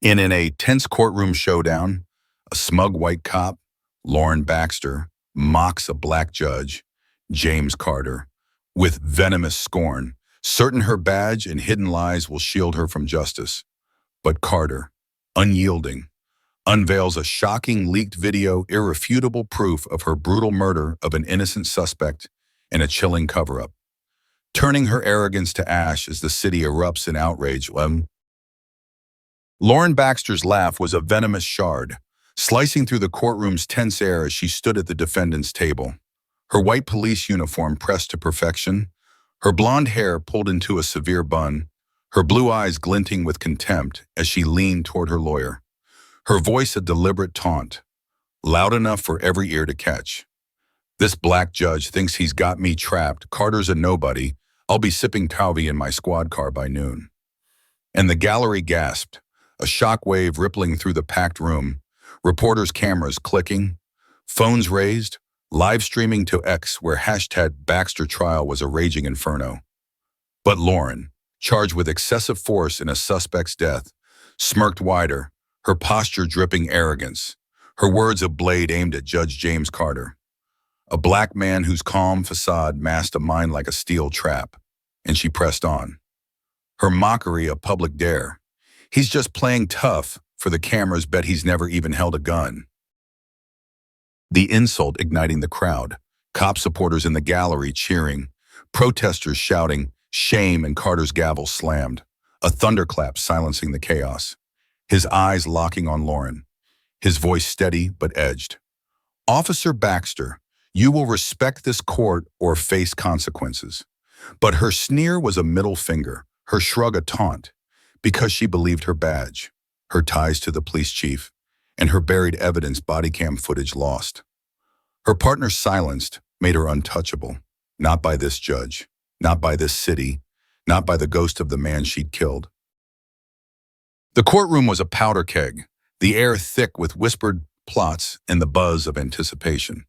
In a tense courtroom showdown, a smug white cop, Lauren Baxter, mocks a black judge, James Carter, with venomous scorn, certain her badge and hidden lies will shield her from justice. But Carter, unyielding, unveils a shocking leaked video, irrefutable proof of her brutal murder of an innocent suspect and a chilling cover-up, turning her arrogance to ash as the city erupts in outrage. Lauren Baxter's laugh was a venomous shard, slicing through the courtroom's tense air as she stood at the defendant's table. Her white police uniform pressed to perfection, her blonde hair pulled into a severe bun, her blue eyes glinting with contempt as she leaned toward her lawyer. Her voice a deliberate taunt, loud enough for every ear to catch. "This black judge thinks he's got me trapped. Carter's a nobody. I'll be sipping Tauvi in my squad car by noon." And the gallery gasped, a shockwave rippling through the packed room, reporters' cameras clicking, phones raised, live streaming to X where #Baxter trial was a raging inferno. But Lauren, charged with excessive force in a suspect's death, smirked wider, her posture dripping arrogance, her words a blade aimed at Judge James Carter, a black man whose calm facade masked a mind like a steel trap. And she pressed on, her mockery a public dare. "He's just playing tough, for the cameras bet he's never even held a gun." The insult igniting the crowd, cop supporters in the gallery cheering, protesters shouting, shame, and Carter's gavel slammed, a thunderclap silencing the chaos. His eyes locking on Lauren, his voice steady but edged. "Officer Baxter, you will respect this court or face consequences." But her sneer was a middle finger, her shrug a taunt, because she believed her badge, her ties to the police chief, and her buried evidence body cam footage lost. Her partner silenced made her untouchable, not by this judge, not by this city, not by the ghost of the man she'd killed. The courtroom was a powder keg, the air thick with whispered plots and the buzz of anticipation.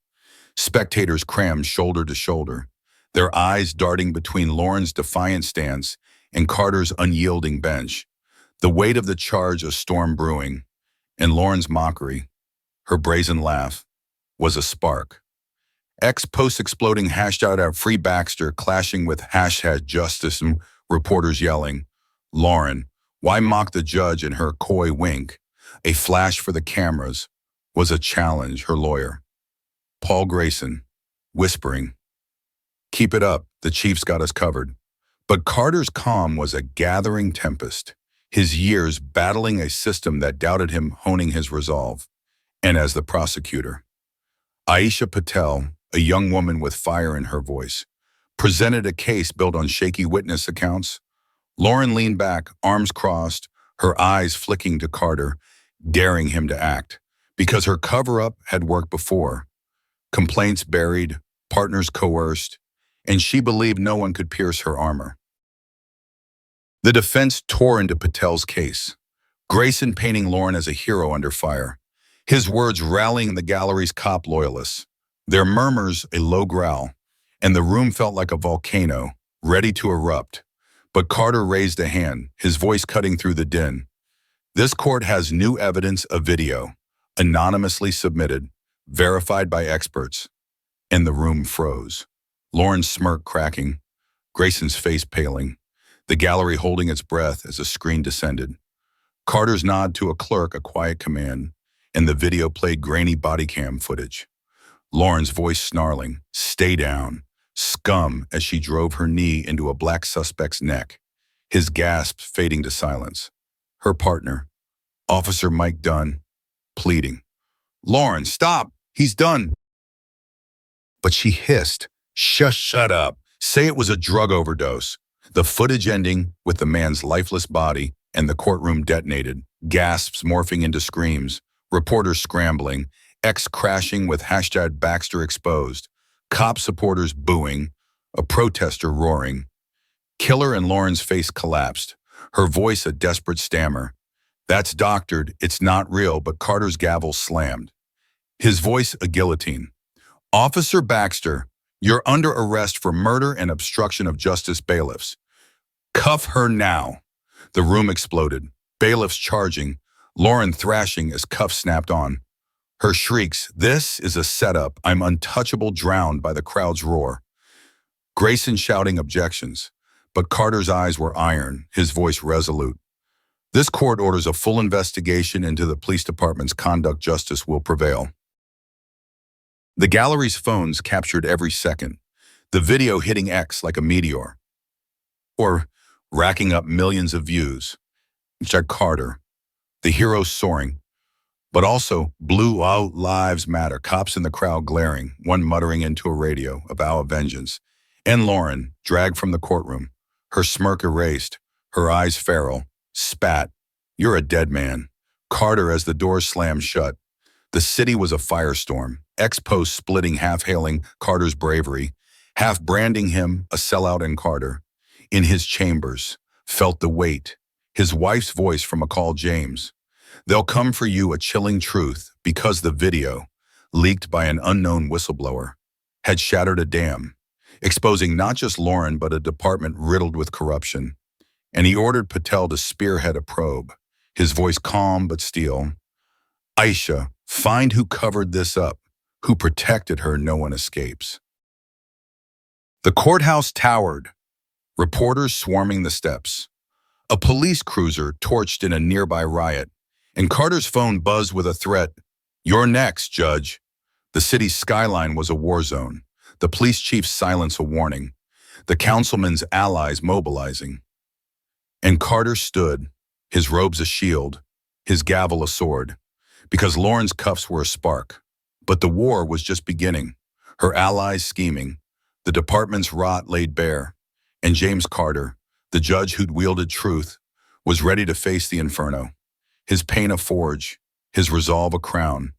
Spectators crammed shoulder to shoulder, their eyes darting between Lauren's defiant stance and Carter's unyielding bench, the weight of the charge a storm brewing, and Lauren's mockery, her brazen laugh, was a spark. X post-exploding #Free Baxter clashing with #Justice and reporters yelling, "Lauren, why mock the judge?" in her coy wink, a flash for the cameras, was a challenge, her lawyer, Paul Grayson, whispering, "Keep it up, the chief's got us covered." But Carter's calm was a gathering tempest, his years battling a system that doubted him, honing his resolve. And as the prosecutor, Aisha Patel, a young woman with fire in her voice, presented a case built on shaky witness accounts, Lauren leaned back, arms crossed, her eyes flicking to Carter, daring him to act, because her cover-up had worked before. Complaints buried, partners coerced, and she believed no one could pierce her armor. The defense tore into Patel's case, Grayson painting Lauren as a hero under fire, his words rallying the gallery's cop loyalists, their murmurs a low growl, and the room felt like a volcano, ready to erupt. But Carter raised a hand, his voice cutting through the din. "This court has new evidence, a video, anonymously submitted, verified by experts." And the room froze, Lauren's smirk cracking, Grayson's face paling, the gallery holding its breath as the screen descended. Carter's nod to a clerk, a quiet command, and the video played grainy body cam footage. Lauren's voice snarling, "Stay down," scum as she drove her knee into a black suspect's neck, his gasps fading to silence. Her partner, Officer Mike Dunn, pleading, "Lauren, stop, he's done." But she hissed, Shut up, say it was a drug overdose." The footage ending with the man's lifeless body and the courtroom detonated, gasps morphing into screams, reporters scrambling, X crashing with #Baxter exposed, cop supporters booing, a protester roaring. Killer and Lauren's face collapsed, her voice a desperate stammer. "That's doctored, it's not real," but Carter's gavel slammed, his voice a guillotine. "Officer Baxter, you're under arrest for murder and obstruction of justice bailiffs. Cuff her now." The room exploded, bailiffs charging, Lauren thrashing as cuffs snapped on. Her shrieks, "This is a setup, I'm untouchable," drowned by the crowd's roar. Grayson shouting objections, but Carter's eyes were iron, his voice resolute. "This court orders a full investigation into the police department's conduct. Justice will prevail." The gallery's phones captured every second, the video hitting X like a meteor, or racking up millions of views. Jack Carter, the hero soaring, but also "Blue Out Lives Matter," cops in the crowd glaring, one muttering into a radio, a vow of vengeance. And Lauren, dragged from the courtroom, her smirk erased, her eyes feral, spat, "You're a dead man." Carter as the doors slammed shut. The city was a firestorm, ex-posts splitting, half hailing Carter's bravery, half branding him a sellout. And Carter, in his chambers, felt the weight, his wife's voice from a call, "James, they'll come for you," a chilling truth, because the video, leaked by an unknown whistleblower, had shattered a dam, exposing not just Lauren but a department riddled with corruption. And he ordered Patel to spearhead a probe, his voice calm but steel. "Aisha, find who covered this up, who protected her. No one escapes." The courthouse towered, reporters swarming the steps. A police cruiser torched in a nearby riot, and Carter's phone buzzed with a threat. "You're next, Judge." The city's skyline was a war zone, the police chief's silence a warning, the councilman's allies mobilizing. And Carter stood, his robes a shield, his gavel a sword, because Lauren's cuffs were a spark. But the war was just beginning, her allies scheming, the department's rot laid bare, and James Carter, the judge who'd wielded truth, was ready to face the inferno, his pain a forge, his resolve a crown,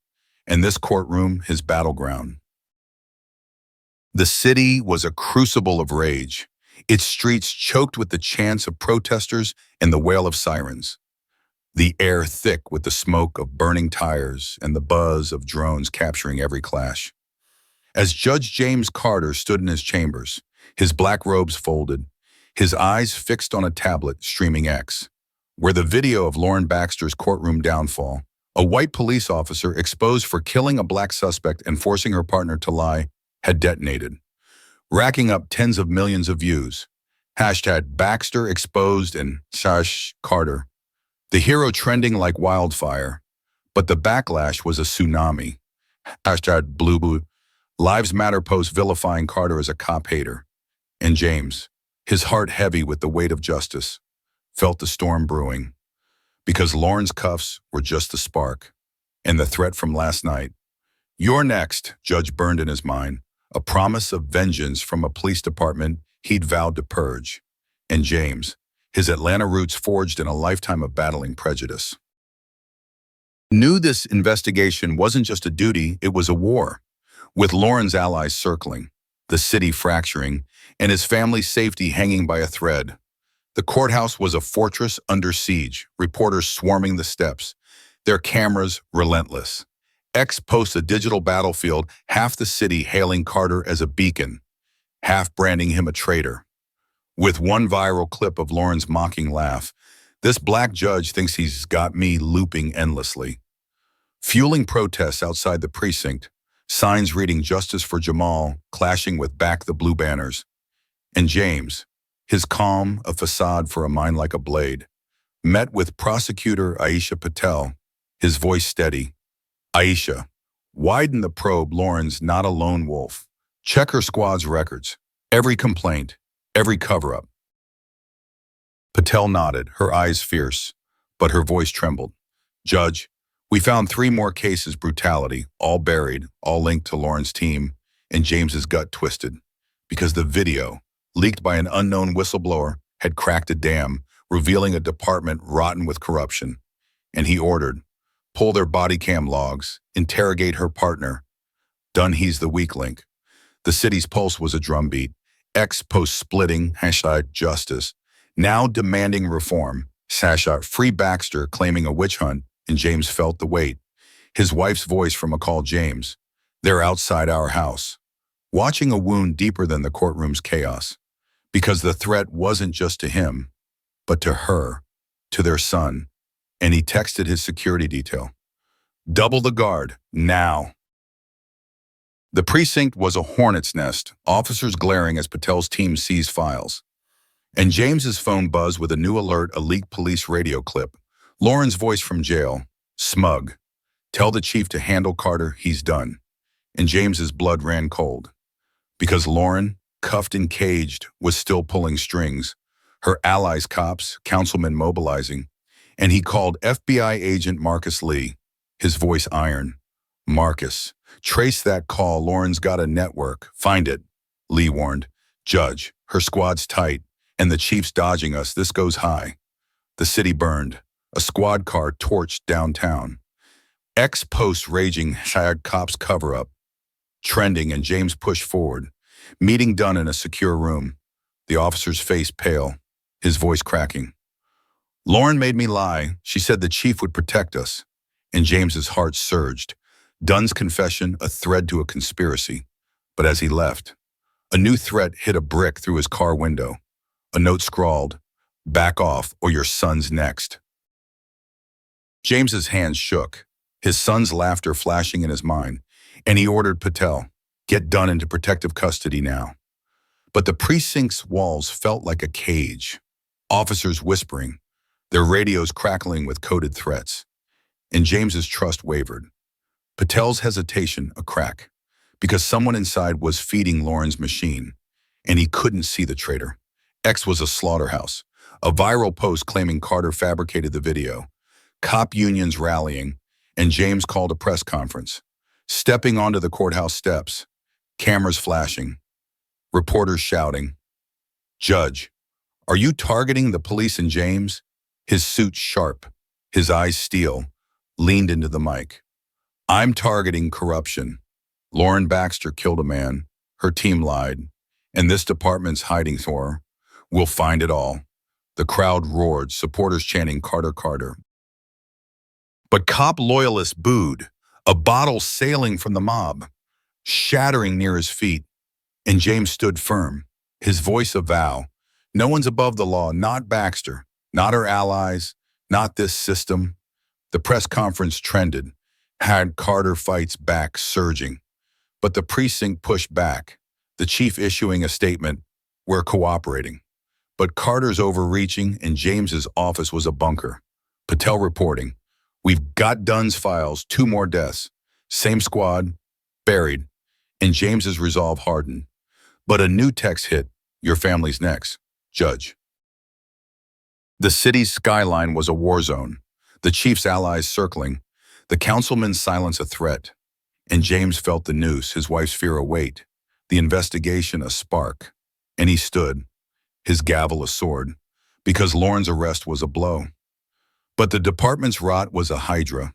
and this courtroom his battleground. The city was a crucible of rage, its streets choked with the chants of protesters and the wail of sirens, the air thick with the smoke of burning tires and the buzz of drones capturing every clash. As Judge James Carter stood in his chambers, his black robes folded, his eyes fixed on a tablet streaming X, where the video of Lauren Baxter's courtroom downfall, a white police officer exposed for killing a black suspect and forcing her partner to lie, had detonated, racking up tens of millions of views. Hashtag Baxter exposed and Carter, the hero trending like wildfire. But the backlash was a tsunami. Hashtag Blue Lives Matter post vilifying Carter as a cop hater. And James, his heart heavy with the weight of justice, felt the storm brewing. Because Lauren's cuffs were just the spark. And the threat from last night. "You're next," Judge burned in his mind, a promise of vengeance from a police department he'd vowed to purge. And James, his Atlanta roots forged in a lifetime of battling prejudice, knew this investigation wasn't just a duty, it was a war. With Lauren's allies circling, the city fracturing, and his family's safety hanging by a thread. The courthouse was a fortress under siege, reporters swarming the steps, their cameras relentless. X posts a digital battlefield, half the city hailing Carter as a beacon, half branding him a traitor. With one viral clip of Lauren's mocking laugh, this black judge thinks he's got me looping endlessly. Fueling protests outside the precinct, signs reading "Justice for Jamal" clashing with "Back the Blue" banners. And James, his calm a facade for a mind like a blade, met with prosecutor Aisha Patel, his voice steady. "Aisha, widen the probe. Lauren's not a lone wolf. Check her squad's records, every complaint, every cover-up." Patel nodded, her eyes fierce, but her voice trembled. "Judge, we found 3 more cases brutality, all buried, all linked to Lauren's team," and James's gut twisted, because the video, leaked by an unknown whistleblower, had cracked a dam, revealing a department rotten with corruption. And he ordered, pull their body cam logs, interrogate her partner. Done, he's the weak link. The city's pulse was a drumbeat. X post splitting, hashtag justice, now demanding reform, hashtag free Baxter claiming a witch hunt, and James felt the weight. His wife's voice from a call, "James, they're outside our house," watching a wound deeper than the courtroom's chaos. Because the threat wasn't just to him, but to her, to their son, and he texted his security detail. Double the guard, now. The precinct was a hornet's nest, officers glaring as Patel's team seized files. And James's phone buzzed with a new alert, a leaked police radio clip. Lauren's voice from jail, smug. Tell the chief to handle Carter, he's done. And James's blood ran cold. Because Lauren, cuffed and caged, was still pulling strings. Her allies cops, councilmen mobilizing. And he called FBI agent Marcus Lee, his voice iron. Marcus, trace that call, Lauren's got a network. Find it, Lee warned. Judge, her squad's tight, and the chief's dodging us, this goes high. The city burned. A squad car torched downtown. Ex-post raging, shag cops cover-up. Trending, and James pushed forward. Meeting done in a secure room. The officer's face pale, his voice cracking. Lauren made me lie. She said the chief would protect us. And James's heart surged. Dunn's confession, a thread to a conspiracy. But as he left, a new threat hit a brick through his car window. A note scrawled, back off or your son's next. James's hands shook, his son's laughter flashing in his mind, and he ordered Patel, get Dunn into protective custody now. But the precinct's walls felt like a cage. Officers whispering, their radios crackling with coded threats. And James's trust wavered. Patel's hesitation a crack, because someone inside was feeding Lauren's machine, and he couldn't see the traitor. X was a slaughterhouse, a viral post claiming Carter fabricated the video, cop unions rallying, and James called a press conference. Stepping onto the courthouse steps, cameras flashing, reporters shouting, Judge, are you targeting the police and James? His suit sharp, his eyes steel, leaned into the mic. I'm targeting corruption. Lauren Baxter killed a man, her team lied, and this department's hiding for her. We'll find it all. The crowd roared, supporters chanting Carter, Carter. But cop loyalists booed, a bottle sailing from the mob, shattering near his feet. And James stood firm, his voice a vow. No one's above the law, not Baxter, not her allies, not this system. The press conference trended, had Carter fights back surging. But the precinct pushed back, the chief issuing a statement, we're cooperating. But Carter's overreaching and James's office was a bunker. Patel reporting, we've got Dunn's files, 2 more deaths. Same squad, buried, and James's resolve hardened. But a new text hit, your family's next, Judge. The city's skyline was a war zone, the chief's allies circling, the councilman's silence a threat. And James felt the noose, his wife's fear a weight, the investigation a spark. And he stood, his gavel a sword, because Lauren's arrest was a blow. But the department's rot was a hydra,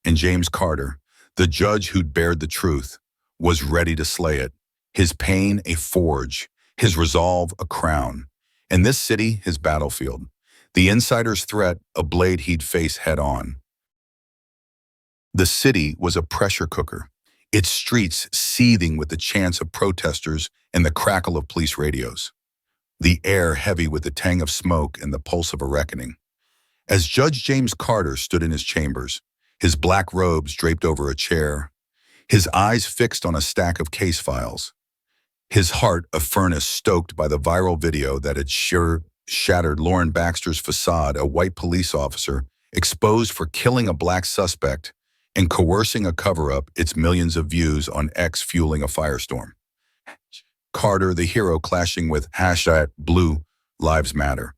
and James Carter, the judge who'd bared the truth, was ready to slay it, his pain a forge, his resolve a crown, and this city his battlefield, the insider's threat a blade he'd face head-on. The city was a pressure cooker, its streets seething with the chants of protesters and the crackle of police radios. The air heavy with the tang of smoke and the pulse of a reckoning. As Judge James Carter stood in his chambers, his black robes draped over a chair, his eyes fixed on a stack of case files, his heart a furnace stoked by the viral video that had shattered Lauren Baxter's facade, a white police officer exposed for killing a black suspect and coercing a cover-up, its millions of views on X fueling a firestorm. Carter, the hero, clashing with #Blue Lives Matter.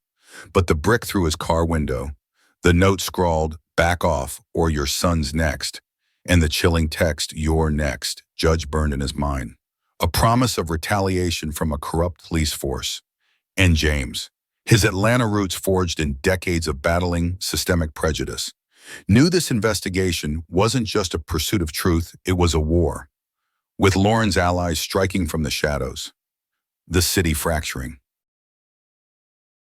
But the brick through his car window, the note scrawled, back off or your son's next, and the chilling text, you're next, Judge burned in his mind. A promise of retaliation from a corrupt police force. And James, his Atlanta roots forged in decades of battling systemic prejudice, knew this investigation wasn't just a pursuit of truth, it was a war. With Lauren's allies striking from the shadows, the city fracturing.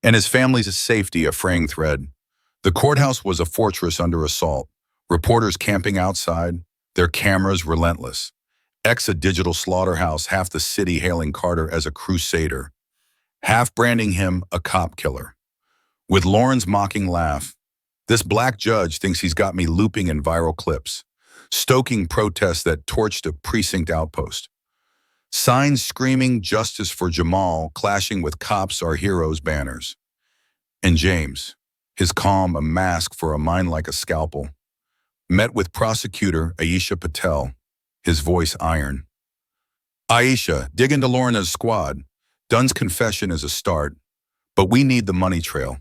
And his family's safety a fraying thread. The courthouse was a fortress under assault, reporters camping outside, their cameras relentless. X a digital slaughterhouse, half the city hailing Carter as a crusader, half branding him a cop killer. With Lauren's mocking laugh, This black judge thinks he's got me looping in viral clips, stoking protests that torched a precinct outpost. Signs screaming justice for Jamal clashing with cops are heroes banners. And James, his calm a mask for a mind like a scalpel, met with prosecutor Aisha Patel, his voice iron. Aisha, dig into Lorna's squad. Dunn's confession is a start, but we need the money trail,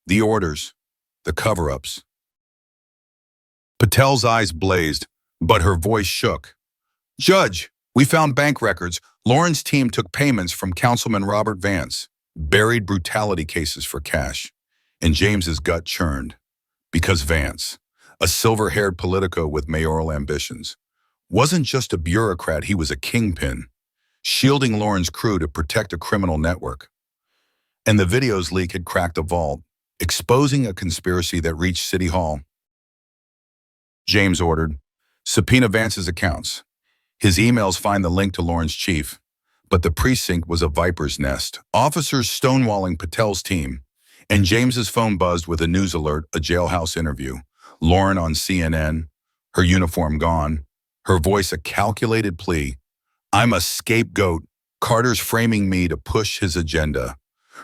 the orders, the cover-ups. Patel's eyes blazed, but her voice shook. Judge, we found bank records. Lauren's team took payments from Councilman Robert Vance, buried brutality cases for cash, and James's gut churned. Because Vance, a silver-haired politico with mayoral ambitions, wasn't just a bureaucrat, he was a kingpin, shielding Lauren's crew to protect a criminal network. And the videos leak had cracked a vault, exposing a conspiracy that reached City Hall. James ordered, subpoena Vance's accounts. His emails find the link to Lauren's chief, but the precinct was a viper's nest, officers stonewalling Patel's team, and James's phone buzzed with a news alert, a jailhouse interview. Lauren on CNN, her uniform gone, her voice a calculated plea. I'm a scapegoat. Carter's framing me to push his agenda.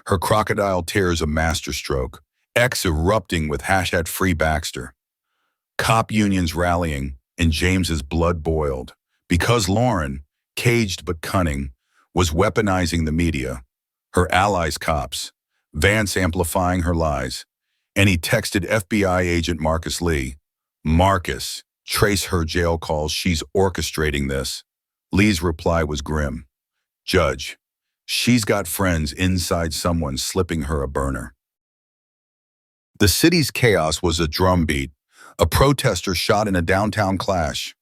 Her crocodile tears a masterstroke. X erupting with #free Baxter. Cop unions rallying, and James's blood boiled. Because Lauren, caged but cunning, was weaponizing the media. Her allies cops. Vance amplifying her lies. And he texted FBI agent Marcus Lee. Marcus, trace her jail calls. She's orchestrating this. Lee's reply was grim. Judge, she's got friends inside, someone slipping her a burner. The city's chaos was a drumbeat. A protester shot in a downtown clash.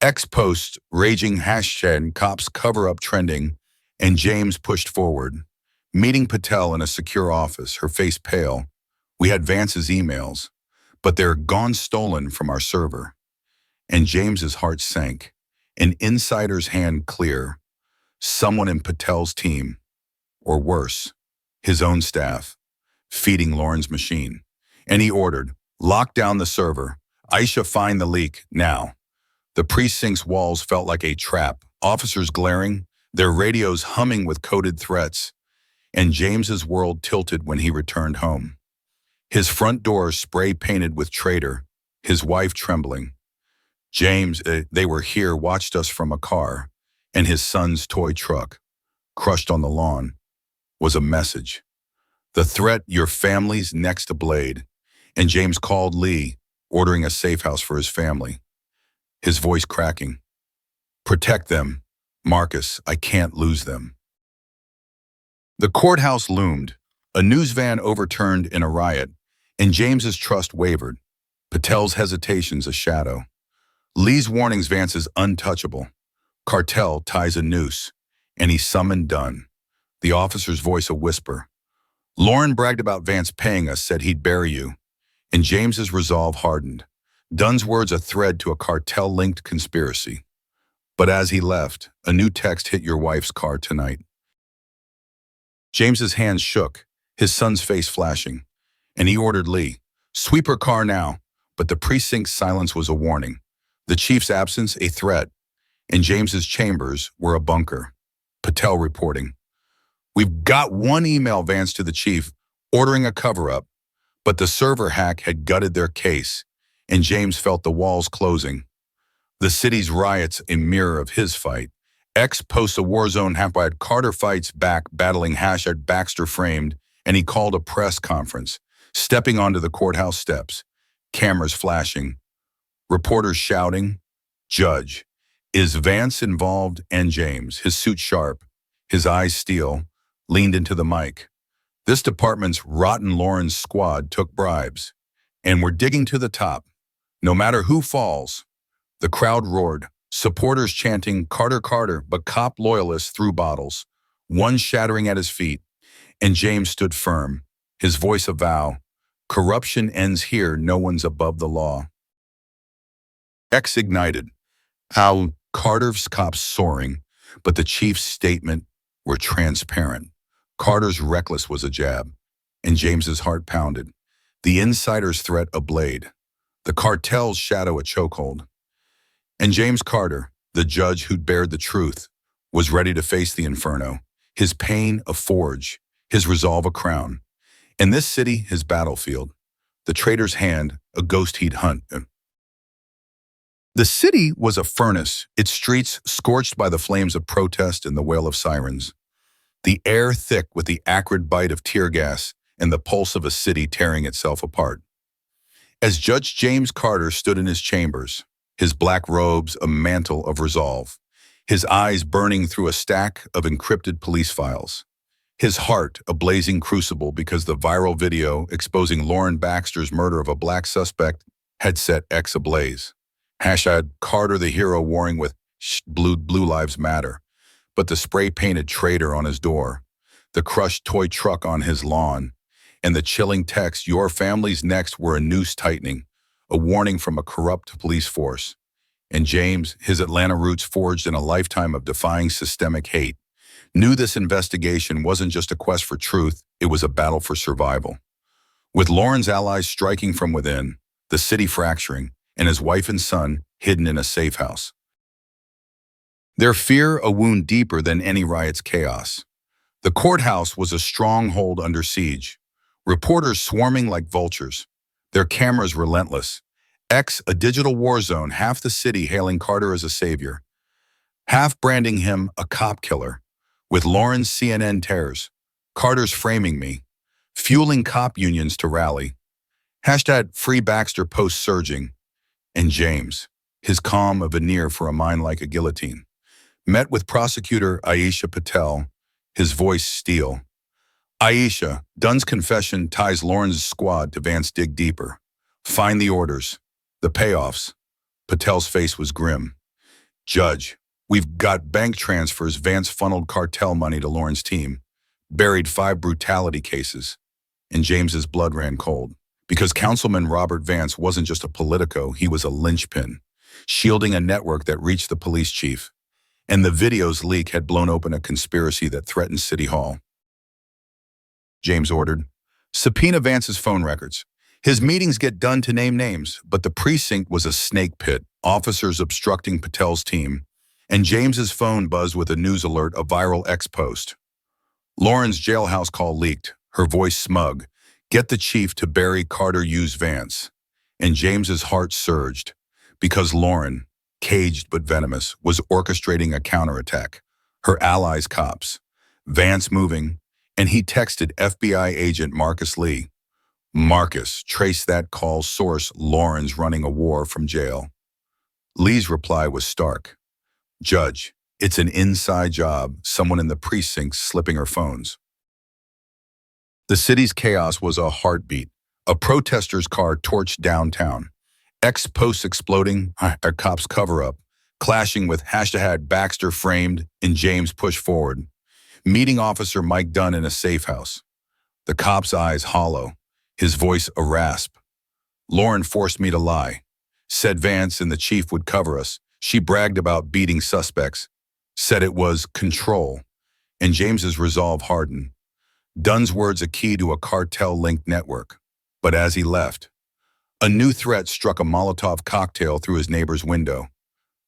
X-posts raging, hashtag cops cover-up trending, and James pushed forward, meeting Patel in a secure office, her face pale. We had Vance's emails, but they're gone, stolen from our server. And James's heart sank, an insider's hand clear. Someone in Patel's team, or worse, his own staff, feeding Lauren's machine. And he ordered, lock down the server. Aisha, find the leak, now. The precinct's walls felt like a trap, officers glaring, their radios humming with coded threats. And James's world tilted when he returned home. His front door spray-painted with traitor, his wife trembling. James, they were here, watched us from a car, and his son's toy truck, crushed on the lawn, was a message. The threat, your family's next to blade. And James called Lee, ordering a safe house for his family, his voice cracking. Protect them, Marcus, I can't lose them. The courthouse loomed, a news van overturned in a riot, and James's trust wavered, Patel's hesitations a shadow. Lee's warnings, Vance is untouchable. Cartel ties a noose, and he summoned Dunn, the officer's voice a whisper. Lauren bragged about Vance paying us, said he'd bury you. And James's resolve hardened, Dunn's words a thread to a cartel-linked conspiracy. But as he left, a new text hit your wife's car tonight. James's hands shook, his son's face flashing, and he ordered Lee, sweep her car now. But the precinct's silence was a warning, the chief's absence a threat, and James's chambers were a bunker. Patel reporting, we've got one email, Vance to the chief, ordering a cover-up. But the server hack had gutted their case, and James felt the walls closing. The city's riots a mirror of his fight. X posts a war zone half-wide. Carter fights back, battling #Baxter framed, and he called a press conference, stepping onto the courthouse steps, cameras flashing, reporters shouting, Judge, is Vance involved? And James, his suit sharp, his eyes steel, leaned into the mic. This department's rotten Lauren's squad took bribes, and we're digging to the top, no matter who falls. The crowd roared, supporters chanting, Carter, Carter, but cop loyalists threw bottles, one shattering at his feet, and James stood firm, his voice a vow, corruption ends here, no one's above the law. X ignited, how Carter's cops soaring, but the chief's statement were transparent. Carter's reckless was a jab, and James's heart pounded. the insider's threat a blade, the cartel's shadow a chokehold. And James Carter, the judge who'd bared the truth, was ready to face the inferno, his pain a forge, his resolve a crown. In this city, his battlefield, the traitor's hand, a ghost he'd hunt. The city was a furnace, its streets scorched by the flames of protest and the wail of sirens. The air thick with the acrid bite of tear gas and the pulse of a city tearing itself apart. As Judge James Carter stood in his chambers, his black robes a mantle of resolve, his eyes burning through a stack of encrypted police files, his heart a blazing crucible because the viral video exposing Lauren Baxter's murder of a black suspect had set X ablaze. Hashtag Carter the hero warring with Blue Lives Matter, but the spray-painted traitor on his door, the crushed toy truck on his lawn, and the chilling text, "Your family's next," were a noose tightening, a warning from a corrupt police force. And James, his Atlanta roots forged in a lifetime of defying systemic hate, knew this investigation wasn't just a quest for truth, it was a battle for survival. With Lauren's allies striking from within, the city fracturing, and his wife and son hidden in a safe house. Their fear a wound deeper than any riot's chaos. The courthouse was a stronghold under siege, reporters swarming like vultures, their cameras relentless. X, a digital war zone, half the city hailing Carter as a savior, half branding him a cop killer. With Lauren's CNN tears, Carter's framing me, fueling cop unions to rally. Hashtag Free Baxter posts surging. And James, his calm a veneer for a mind like a guillotine, met with prosecutor Aisha Patel, his voice steel. "Aisha, Dunn's confession ties Lauren's squad to Vance dig deeper. Find the orders, the payoffs." Patel's face was grim. "Judge, we've got bank transfers. Vance funneled cartel money to Lauren's team, buried 5 brutality cases." And James's blood ran cold. Because Councilman Robert Vance wasn't just a politico, he was a linchpin, shielding a network that reached the police chief. And the video's leak had blown open a conspiracy that threatened City Hall. James ordered, "Subpoena Vance's phone records. His meetings get done to name names, but the precinct was a snake pit, officers obstructing Patel's team, and James's phone buzzed with a news alert, a viral X post. Lauren's jailhouse call leaked, her voice smug. Get the chief to bury Carter use Vance. And James's heart surged, because Lauren, caged but venomous, was orchestrating a counterattack. Her allies cops, Vance moving, and he texted FBI agent Marcus Lee. "Marcus, trace that call's source. Lauren's running a war from jail." Lee's reply was stark. "Judge, it's an inside job, someone in the precinct slipping her phones." The city's chaos was a heartbeat. A protester's car torched downtown. X posts exploding, a cop's cover-up, clashing with hashtag Baxter framed and James pushed forward. Meeting officer Mike Dunn in a safe house. The cop's eyes hollow, his voice a rasp. "Lauren forced me to lie. Said Vance and the chief would cover us. She bragged about beating suspects. Said it was control." And James's resolve hardened. Dunn's words a key to a cartel-linked network. But as he left, a new threat struck a Molotov cocktail through his neighbor's window,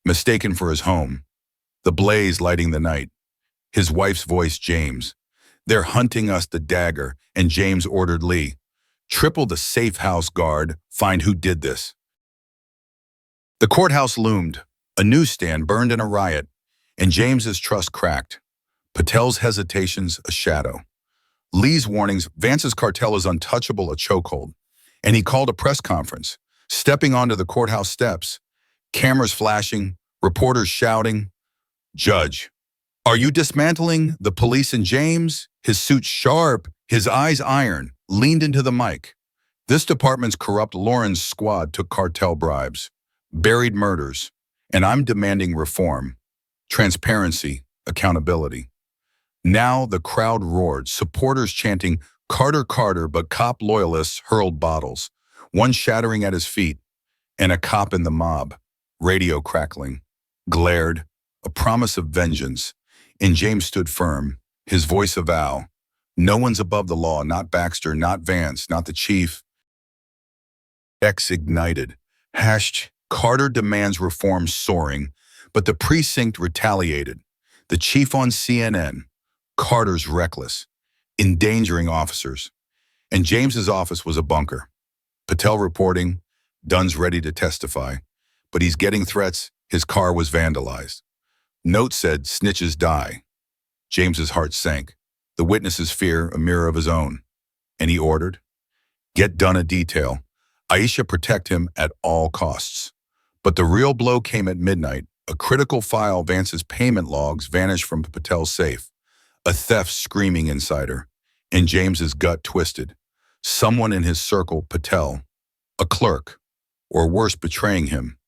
mistaken for his home. The blaze lighting the night. His wife's voice, James. "They're hunting us," the dagger, and James ordered Lee. "Triple the safe house guard, find who did this." The courthouse loomed, a newsstand burned in a riot, and James's trust cracked. Patel's hesitations a shadow. Lee's warnings, Vance's cartel is untouchable, a chokehold. And he called a press conference, stepping onto the courthouse steps, cameras flashing, reporters shouting. "Judge, are you dismantling the police?" And James, his suit sharp, his eyes iron, leaned into the mic. "This department's corrupt. Lauren's squad took cartel bribes, buried murders, and I'm demanding reform, transparency, accountability." Now the crowd roared, supporters chanting, "Carter, Carter," but cop loyalists hurled bottles, one shattering at his feet, and a cop in the mob, radio crackling, glared, a promise of vengeance. And James stood firm, his voice a vow. No one's above the law, not Baxter, not Vance, not the chief. X ignited. Hashed Carter demands reform soaring, but the precinct retaliated. The chief on CNN, Carter's reckless, endangering officers. And James's office was a bunker. Patel reporting, Dunn's ready to testify, but he's getting threats, his car was vandalized. Note said, snitches die. James's heart sank. The witness's fear, a mirror of his own. And he ordered, get Dunn a detail. Aisha protect him at all costs. But the real blow came at midnight. A critical file, Vance's payment logs, vanished from Patel's safe. A theft screaming inside her. And James's gut twisted. Someone in his circle, Patel, a clerk, or worse, betraying him.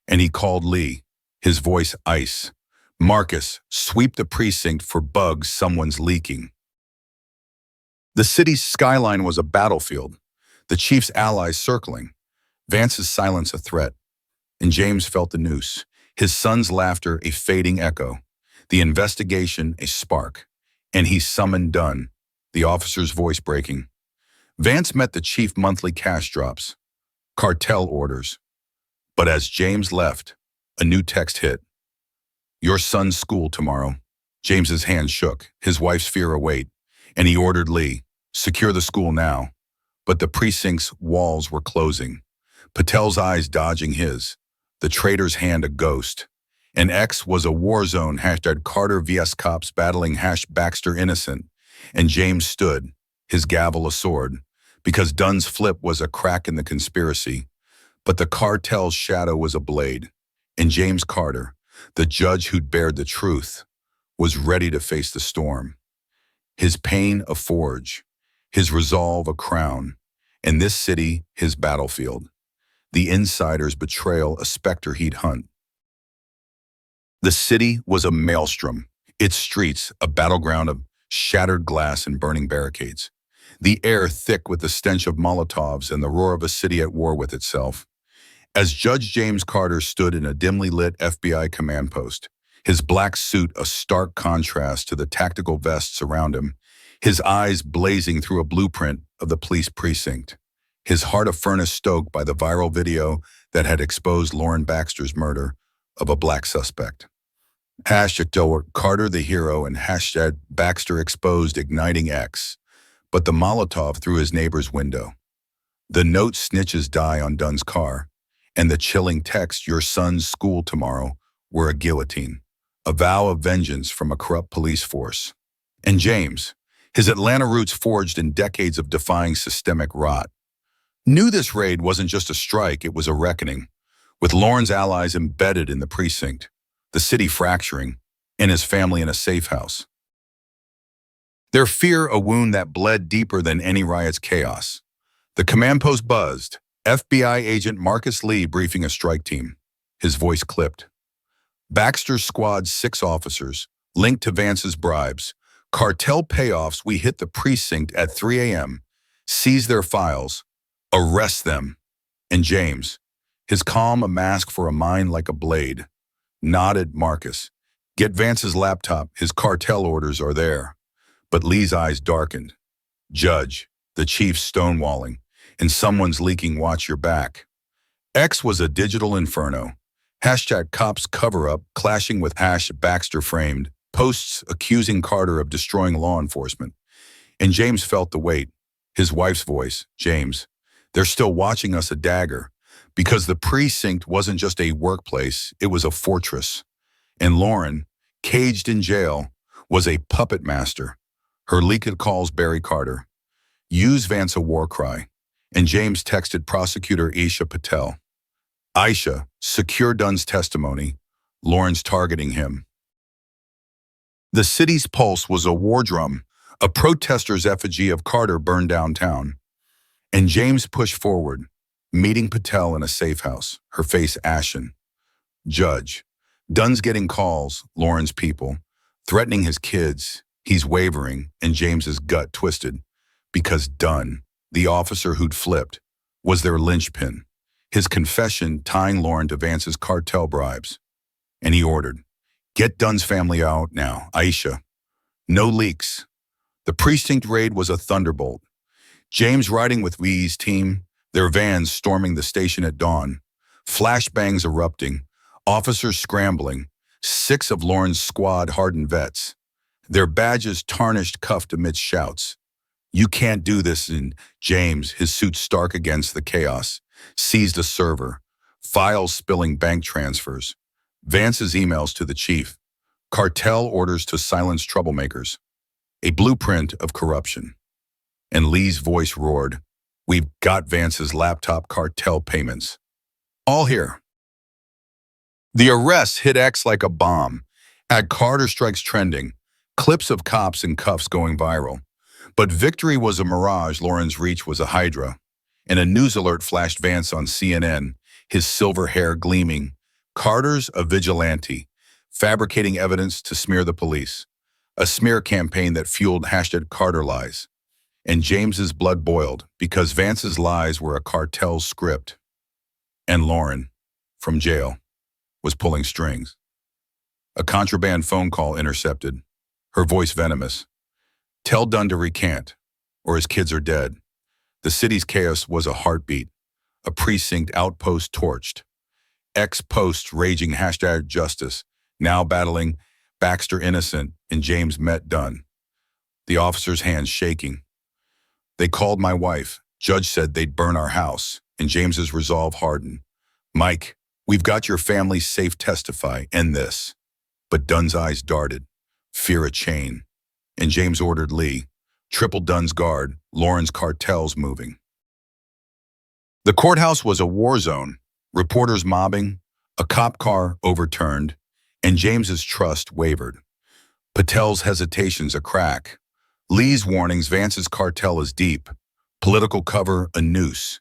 And he called Lee, his voice ice. Marcus, sweep the precinct for bugs, someone's leaking. The city's skyline was a battlefield, the chief's allies circling, Vance's silence a threat. And James felt the noose, his son's laughter a fading echo, the investigation a spark. And he summoned Dunn, the officer's voice breaking. Vance met the chief monthly cash drops, cartel orders. But as James left, a new text hit. Your son's school tomorrow. James's hand shook, his wife's fear await, and he ordered Lee, secure the school now. But the precinct's walls were closing, Patel's eyes dodging his, the traitor's hand a ghost. And X was a war zone, hashtag Carter vs cops battling Baxter innocent, and James stood, his gavel a sword, because Dunn's flip was a crack in the conspiracy, but the cartel's shadow was a blade. And James Carter, the judge who'd bared the truth, was ready to face the storm. His pain a forge, his resolve a crown, and this city his battlefield. The insider's betrayal a specter he'd hunt. The city was a maelstrom, its streets a battleground of shattered glass and burning barricades. The air thick with the stench of Molotovs and the roar of a city at war with itself. As Judge James Carter stood in a dimly lit FBI command post, his black suit a stark contrast to the tactical vests around him, his eyes blazing through a blueprint of the police precinct, his heart a furnace stoked by the viral video that had exposed Lauren Baxter's murder of a black suspect. Hashtag Carter the hero and hashtag Baxter exposed igniting X, but the Molotov through his neighbor's window. The note snitches die on Dunn's car, and the chilling text, your son's school tomorrow, were a guillotine, a vow of vengeance from a corrupt police force. And James, his Atlanta roots forged in decades of defying systemic rot, knew this raid wasn't just a strike, it was a reckoning, with Lauren's allies embedded in the precinct, the city fracturing, and his family in a safe house. Their fear a wound that bled deeper than any riot's chaos. The command post buzzed, FBI agent Marcus Lee briefing a strike team, his voice clipped. Baxter's squad's 6 officers, linked to Vance's bribes, cartel payoffs, we hit the precinct at 3 a.m., seize their files, arrest them. And James, his calm a mask for a mind like a blade, nodded. Marcus, get Vance's laptop, his cartel orders are there. But Lee's eyes darkened. Judge, the chief stonewalling, and someone's leaking, watch your back. X was a digital inferno. Hashtag cops cover-up clashing with Baxter framed, posts accusing Carter of destroying law enforcement. And James felt the weight, his wife's voice, James, they're still watching us a dagger, because the precinct wasn't just a workplace, it was a fortress. And Lauren, caged in jail, was a puppet master. Her leaked calls Barry Carter. Use Vance a war cry. And James texted prosecutor Aisha Patel. Aisha, secure Dunn's testimony. Lauren's targeting him. The city's pulse was a war drum, a protester's effigy of Carter burned downtown. And James pushed forward, meeting Patel in a safe house, her face ashen. Judge, Dunn's getting calls, Lauren's people, threatening his kids. He's wavering, and James's gut twisted, because Dunn, the officer who'd flipped, was their linchpin, his confession tying Lauren to Vance's cartel bribes. And he ordered, get Dunn's family out now, Aisha. No leaks. The precinct raid was a thunderbolt. James riding with Lee's team, their vans storming the station at dawn, flashbangs erupting, officers scrambling, 6 of Lauren's squad hardened vets, their badges tarnished, cuffed amidst shouts. "You can't do this," and James, his suit stark against the chaos, seized a server, files spilling bank transfers, Vance's emails to the chief, cartel orders to silence troublemakers, a blueprint of corruption. And Lee's voice roared, "We've got Vance's laptop cartel payments. All here." The arrest hit X like a bomb. At Carter Strikes trending, clips of cops in cuffs going viral. But victory was a mirage, Lauren's reach was a hydra. And a news alert flashed Vance on CNN, his silver hair gleaming. Carter's a vigilante, fabricating evidence to smear the police. A smear campaign that fueled #CarterLies. And James's blood boiled because Vance's lies were a cartel script. And Lauren, from jail, was pulling strings. A contraband phone call intercepted, her voice venomous. "Tell Dunn to recant, or his kids are dead." The city's chaos was a heartbeat, a precinct outpost torched. Ex-posts raging #justice, now battling Baxter innocent and James met Dunn. The officer's hands shaking. "They called my wife. Judge said they'd burn our house," and James's resolve hardened. "Mike, we've got your family safe, testify, end this." But Dunn's eyes darted, fear a chain. And James ordered Lee, "Triple Dunn's guard, Lauren's cartel's moving." The courthouse was a war zone, reporters mobbing, a cop car overturned, and James's trust wavered. Patel's hesitations a crack. Lee's warnings, Vance's cartel is deep, political cover a noose.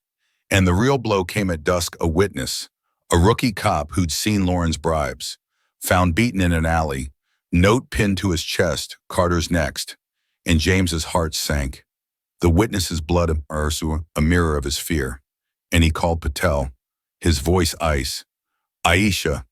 And the real blow came at dusk, a witness, a rookie cop who'd seen Lauren's bribes, found beaten in an alley, note pinned to his chest, "Carter's next," and James's heart sank. The witness's blood a mirror of his fear, and he called Patel, his voice ice. "Aisha,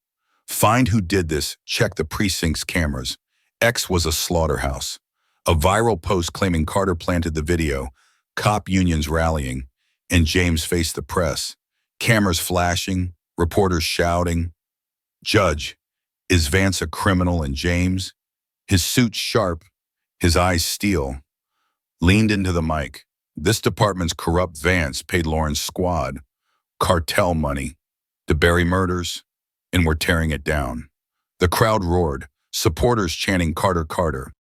find who did this, check the precinct's cameras." X was a slaughterhouse. A viral post claiming Carter planted the video, cop unions rallying, and James faced the press. Cameras flashing, reporters shouting. "Judge, is Vance a criminal?" And James, his suit sharp, his eyes steel, leaned into the mic. "This department's corrupt. Vance paid Lauren's squad cartel money to bury murders, and we're tearing it down." The crowd roared, supporters chanting "Carter, Carter."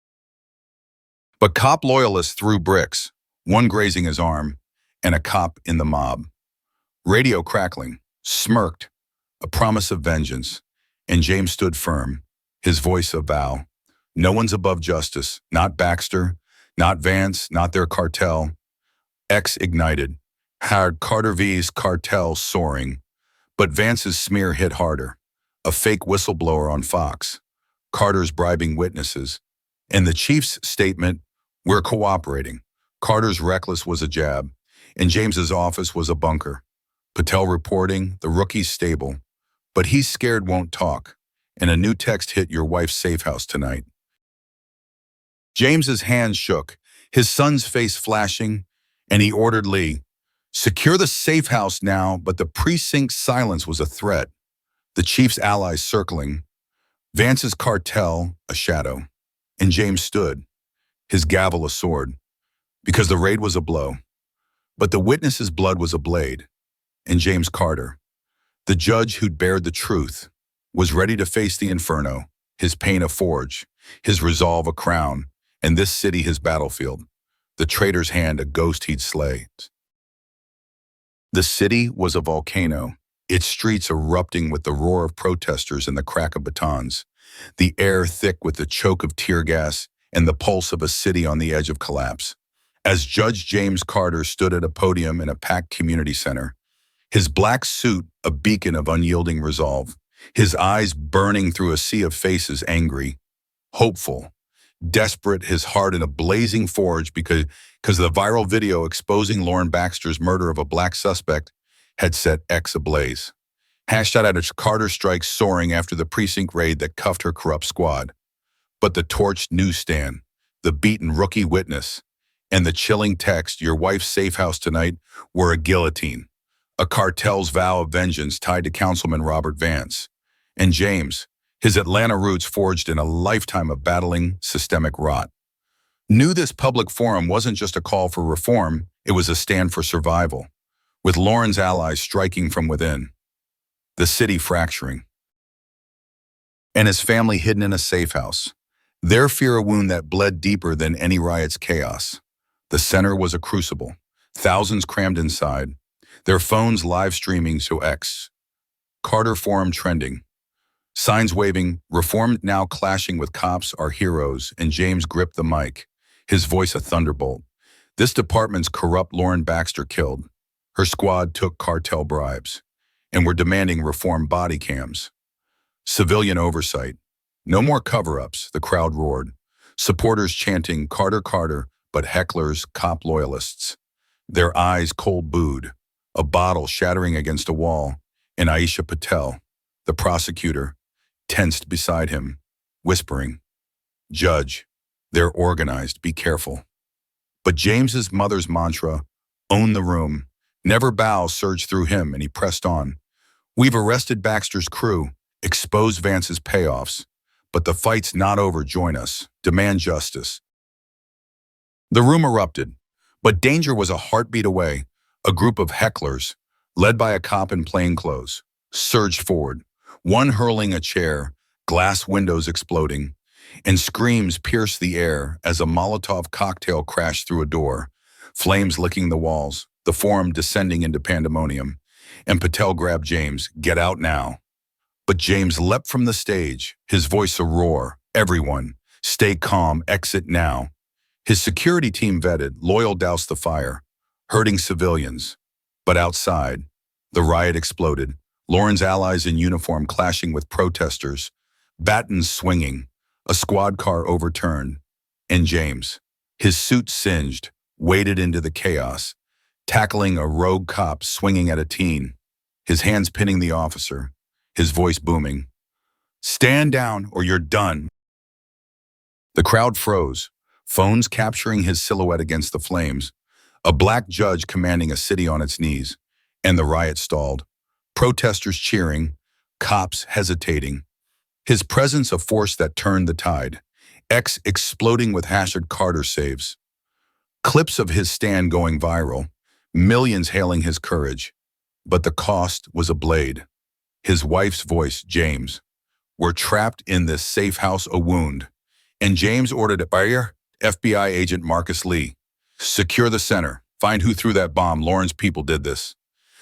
But cop loyalists threw bricks, one grazing his arm, and a cop in the mob. Radio crackling, smirked, a promise of vengeance, and James stood firm, his voice a vow. No one's above justice, not Baxter, not Vance, not their cartel. X ignited, had Carter V's cartel soaring, but Vance's smear hit harder. A fake whistleblower on Fox, Carter's bribing witnesses, and the chief's statement, "We're cooperating." Carter's reckless was a jab, and James's office was a bunker. Patel reporting, the rookie's stable, but he's scared, won't talk, and a new text hit, "Your wife's safe house tonight." James's hands shook, his son's face flashing, and he ordered Lee, "Secure the safe house now," but the precinct's silence was a threat. The chief's allies circling, Vance's cartel a shadow, and James stood, his gavel a sword, because the raid was a blow. But the witness's blood was a blade, and James Carter, the judge who'd bared the truth, was ready to face the inferno, his pain a forge, his resolve a crown, and this city his battlefield, the traitor's hand a ghost he'd slay. The city was a volcano, its streets erupting with the roar of protesters and the crack of batons, the air thick with the choke of tear gas and the pulse of a city on the edge of collapse. As Judge James Carter stood at a podium in a packed community center, his black suit a beacon of unyielding resolve, his eyes burning through a sea of faces, angry, hopeful, desperate, his heart in a blazing forge because the viral video exposing Lauren Baxter's murder of a black suspect had set X ablaze. #Carter Strikes soaring after the precinct raid that cuffed her corrupt squad. But the torched newsstand, the beaten rookie witness, And the chilling text, "Your wife's safe house tonight," were a guillotine. A cartel's vow of vengeance tied to Councilman Robert Vance. And James, his Atlanta roots forged in a lifetime of battling systemic rot, knew this public forum wasn't just a call for reform, it was a stand for survival, with Lauren's allies striking from within, the city fracturing, and his family hidden in a safe house. Their fear a wound that bled deeper than any riot's chaos. The center was a crucible, thousands crammed inside, their phones live streaming to X. Carter Forum trending. Signs waving, reform now clashing with cops, our heroes, and James gripped the mic, his voice a thunderbolt. This department's corrupt Lauren Baxter killed. Her squad took cartel bribes, and were demanding reform body cams. Civilian oversight. No more cover-ups, the crowd roared. Supporters chanting, "Carter, Carter," but hecklers, cop loyalists. Their eyes cold booed, a bottle shattering against a wall, and Aisha Patel, the prosecutor, tensed beside him, whispering, "Judge, they're organized, be careful." But James's mother's mantra, "Own the room, never bow," surged through him, and he pressed on. "We've arrested Baxter's crew, exposed Vance's payoffs, but the fight's not over. Join us, demand justice." The room erupted, but danger was a heartbeat away. A group of hecklers, led by a cop in plainclothes, surged forward, one hurling a chair, glass windows exploding, and screams pierced the air as a Molotov cocktail crashed through a door, flames licking the walls, the forum descending into pandemonium. And Patel grabbed James, "Get out now." But James leapt from the stage, his voice a roar, "Everyone, stay calm, exit now." His security team vetted, loyal doused the fire, hurting civilians. But outside, the riot exploded, Lauren's allies in uniform clashing with protesters, batons swinging, a squad car overturned, and James, his suit singed, waded into the chaos, tackling a rogue cop swinging at a teen, his hands pinning the officer, his voice booming, "Stand down or you're done." The crowd froze, phones capturing his silhouette against the flames, a black judge commanding a city on its knees, and the riot stalled. Protesters cheering, cops hesitating. His presence a force that turned the tide. X exploding with hashtag Carter saves. Clips of his stand going viral, millions hailing his courage. But the cost was a blade. His wife's voice, "James, we're trapped in this safe house, a wound." And James ordered a barrier, FBI agent Marcus Lee, "Secure the center. Find who threw that bomb. Lauren's people did this."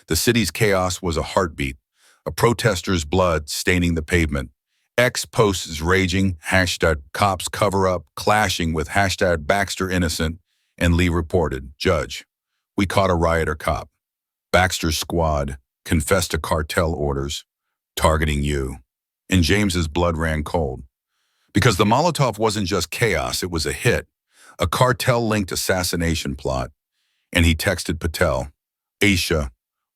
The city's chaos was a heartbeat, a protester's blood staining the pavement. X posts raging, hashtag cops cover up, clashing with hashtag Baxter innocent, and Lee reported, "Judge, we caught a rioter cop. Baxter's squad confessed to cartel orders, targeting you." And James's blood ran cold. Because the Molotov wasn't just chaos, it was a hit, a cartel-linked assassination plot. And he texted Patel, "Aisha,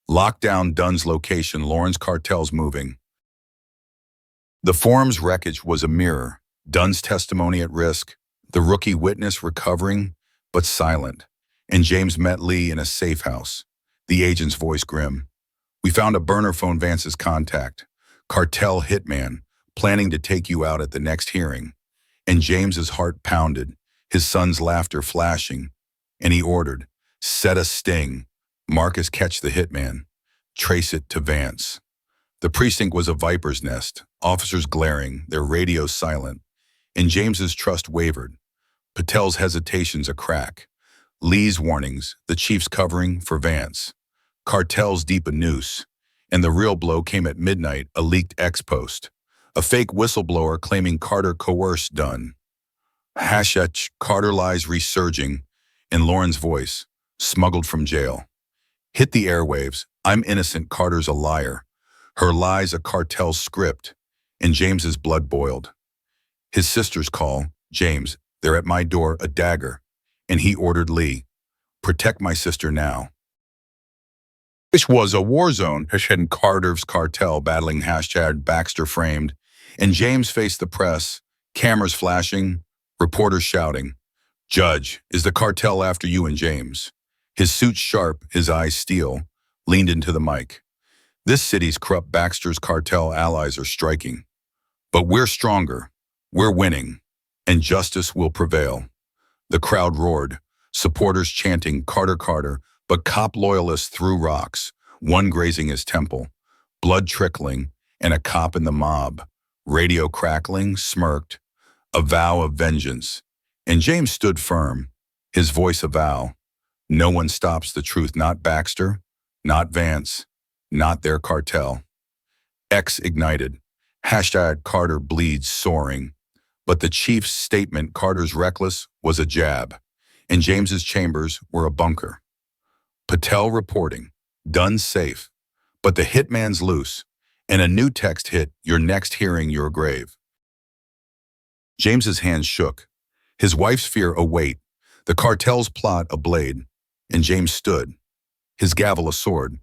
lock down Dunn's location, Lauren's cartel's moving." The forum's wreckage was a mirror, Dunn's testimony at risk, the rookie witness recovering, but silent. And James met Lee in a safe house, the agent's voice grim. "We found a burner phone Vance's contact, cartel hitman, planning to take you out at the next hearing." And James's heart pounded, his son's laughter flashing, and he ordered, "Set a sting. Marcus, catch the hitman. Trace it to Vance." The precinct was a viper's nest, officers glaring, their radios silent, and James's trust wavered. Patel's hesitations a crack. Lee's warnings, the chief's covering for Vance. Cartel's deep a noose. And the real blow came at midnight, a leaked X-post. A fake whistleblower claiming Carter coerced Dunn. Hashtag Carter lies resurging, and Lauren's voice, smuggled from jail, hit the airwaves. "I'm innocent, Carter's a liar." Her lies a cartel script, and James's blood boiled. His sister's call, "James, they're at my door, a dagger." And he ordered Lee, "Protect my sister now." This was a war zone, hashtag Carter's cartel battling hashtag Baxter framed, and James faced the press, cameras flashing, reporters shouting, "Judge, is the cartel after you and James?" His suit sharp, his eyes steel, leaned into the mic. "This city's corrupt Baxter's cartel allies are striking. But we're stronger. We're winning. And justice will prevail." The crowd roared, supporters chanting "Carter, Carter," but cop loyalists threw rocks, one grazing his temple, blood trickling, and a cop in the mob, radio crackling, smirked, a vow of vengeance. And James stood firm, his voice a vow. No one stops the truth, not Baxter, not Vance, not their cartel. X ignited. Hashtag Carter bleeds soaring. But the chief's statement, "Carter's reckless," was a jab, and James's chambers were a bunker. Patel reporting, "Done safe, but the hitman's loose," and a new text hit, "Your next hearing, your grave." James's hands shook, his wife's fear a weight, the cartel's plot a blade, and James stood, his gavel a sword.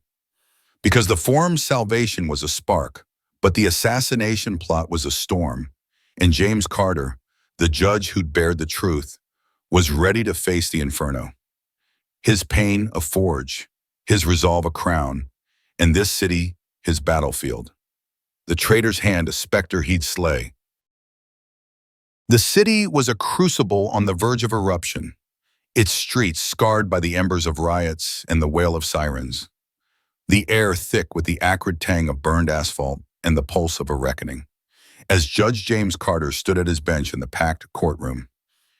Because the forum's salvation was a spark, but the assassination plot was a storm, and James Carter, the judge who'd bared the truth, was ready to face the inferno. His pain a forge, his resolve a crown, and this city his battlefield. The traitor's hand a specter he'd slay. The city was a crucible on the verge of eruption, its streets scarred by the embers of riots and the wail of sirens, the air thick with the acrid tang of burned asphalt and the pulse of a reckoning. As Judge James Carter stood at his bench in the packed courtroom,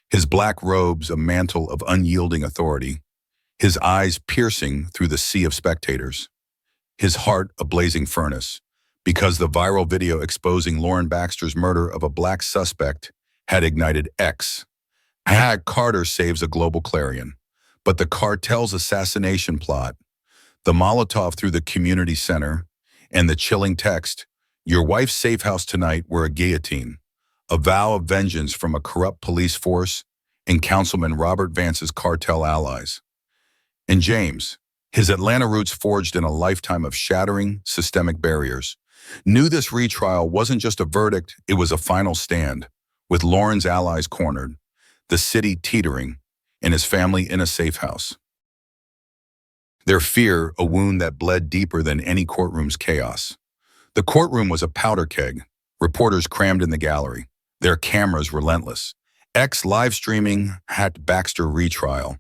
his black robes a mantle of unyielding authority, his eyes piercing through the sea of spectators, his heart a blazing furnace, because the viral video exposing Lauren Baxter's murder of a black suspect had ignited X. Carter saves a global clarion, but the cartel's assassination plot, the Molotov through the community center, and the chilling text, "Your wife's safe house tonight," were a guillotine, a vow of vengeance from a corrupt police force and Councilman Robert Vance's cartel allies. And James, his Atlanta roots forged in a lifetime of shattering systemic barriers, knew this retrial wasn't just a verdict, it was a final stand, with Lauren's allies cornered, the city teetering, and his family in a safe house. Their fear a wound that bled deeper than any courtroom's chaos. The courtroom was a powder keg, reporters crammed in the gallery, their cameras relentless. X live streaming #Baxter retrial,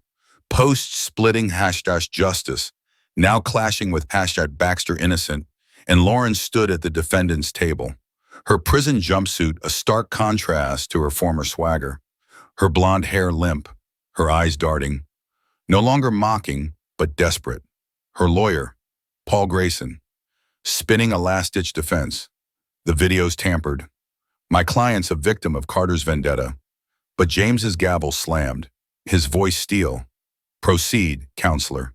posts splitting #justice, now clashing with #Baxter innocent, and Lauren stood at the defendant's table. Her prison jumpsuit a stark contrast to her former swagger, her blonde hair limp, her eyes darting, no longer mocking, but desperate. Her lawyer, Paul Grayson, spinning a last-ditch defense. The video's tampered. My client's a victim of Carter's vendetta. But James's gavel slammed, his voice steel. "Proceed, counselor."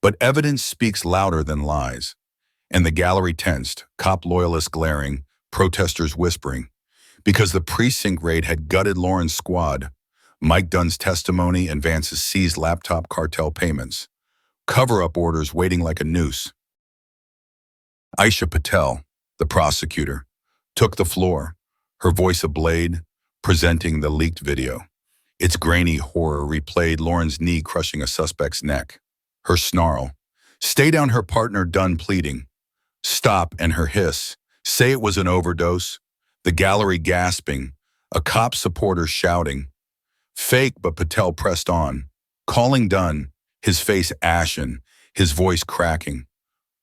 But evidence speaks louder than lies. And the gallery tensed, cop loyalists glaring, protesters whispering. Because the precinct raid had gutted Lauren's squad, Mike Dunn's testimony and Vance's seized laptop cartel payments. Cover-up orders waiting like a noose. Aisha Patel, the prosecutor, took the floor, her voice a blade, presenting the leaked video. Its grainy horror replayed Lauren's knee crushing a suspect's neck. Her snarl, "Stay down," her partner Dunn pleading. "Stop," and her hiss, "Say it was an overdose." The gallery gasping, a cop supporter shouting. Fake, but Patel pressed on, calling Dunn, his face ashen, his voice cracking.